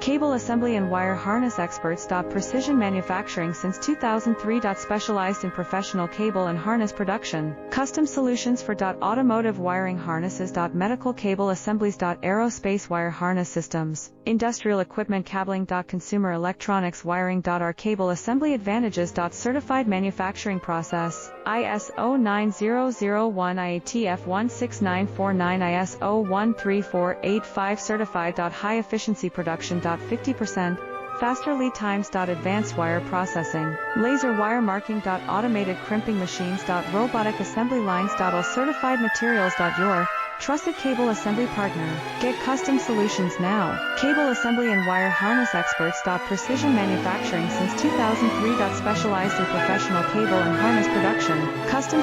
Cable assembly and wire harness experts. Precision manufacturing since 2003. Specialized in professional cable and harness production. Custom solutions for automotive wiring harnesses. Medical cable assemblies. Aerospace wire harness systems. Industrial equipment cabling. Consumer electronics wiring. Our cable assembly advantages. Certified manufacturing process. ISO 9001 IATF 16949 ISO 13485 certified. High efficiency production. 50% faster lead times. Advanced wire processing, laser wire marking. Automated crimping machines. Robotic assembly lines. All certified materials. Your trusted cable assembly partner. Get custom solutions now. Cable assembly and wire harness experts. Precision manufacturing since 2003. Specialized in professional cable and harness production. Custom